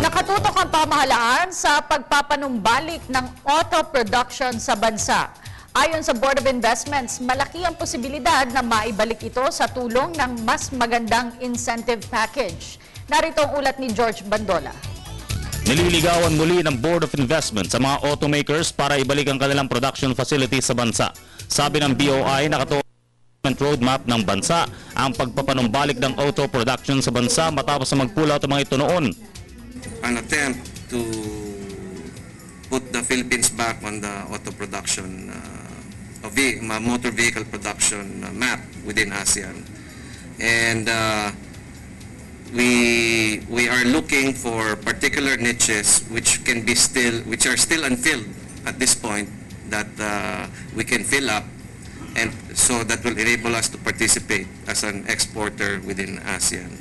Nakatutok ang pamahalaan sa pagpapanumbalik ng auto production sa bansa. Ayon sa Board of Investments, malaki ang posibilidad na maibalik ito sa tulong ng mas magandang incentive package. Narito ang ulat ni George Bandola. Nililigawan muli ng Board of Investments sa mga automakers para ibalik ang kanilang production facilities sa bansa. Sabi ng BOI, nakatutok roadmap ng bansa ang pagpapanumbalik ng auto production sa bansa matapos na mag-pull out ang mga ito noon. An attempt to put the Philippines back on the auto production, motor vehicle production map within ASEAN, and we are looking for particular niches which are still unfilled at this point that we can fill up, and so that will enable us to participate as an exporter within ASEAN.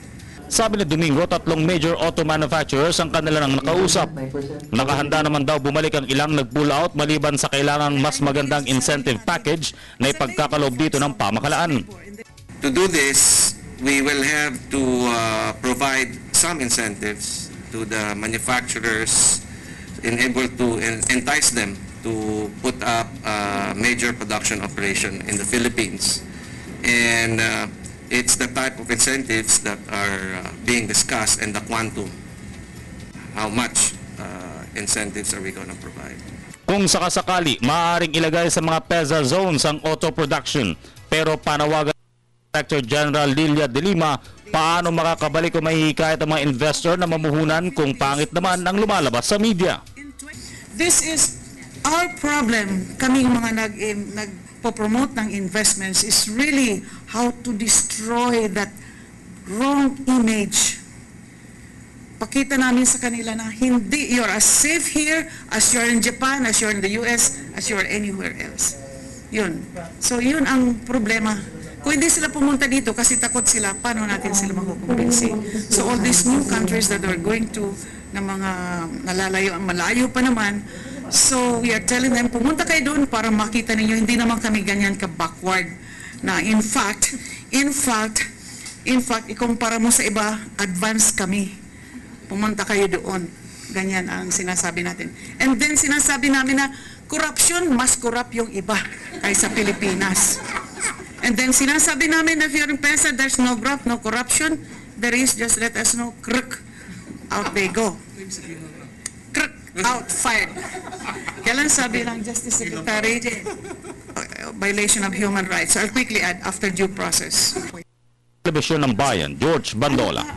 Sabi ni Domingo, 3 major auto manufacturers ang kanilang nakausap. Nakahanda naman daw bumalik ang ilang nag-pull out maliban sa kailangang mas magandang incentive package na ipagkakaloob dito ng pamahalaan. To do this, we will have to provide some incentives to the manufacturers in able to entice them to put up a major production operation in the Philippines. And it's the type of incentives that are being discussed and the quantum. How much incentives are we going to provide? Kung sakasakali, maaaring ilagay sa mga PEZA zones ang auto production. Pero panawagan ng Director General Lilia de Lima, paano makakabalik o mahihikayat ang mga investor na mamuhunan kung pangit naman ang lumalabas sa media? This is our problem. Kaming mga nagpo-promote ng investments is really how to destroy that wrong image. Pakita namin sa kanila na hindi, you're as safe here as you're in Japan, as you're in the US, as you're anywhere else. Yun. So yun ang problema. Kung hindi sila pumunta dito kasi takot sila, paano natin sila makukumbinsi? So all these new countries that are going to, na mga malayo pa naman, so we are telling them, pumunta kayo doon para makita ninyo, hindi naman kami ganyan ka-backward. Na in fact, ikumpara mo sa iba, advanced kami. Pumunta kayo doon. Ganyan ang sinasabi natin. And then sinasabi namin na corruption, mas corrupt yung iba kaysa Pilipinas. And then sinasabi namin na if you're in PEZA, there's no graft, no corruption. There is, just let us know, kruk, out they go. Kruk, out, fired. Kailan sabi ng Justice Secretary, violation of human rights. I'll quickly add, after due process. Telebisyon ng Bayan, George Bandola.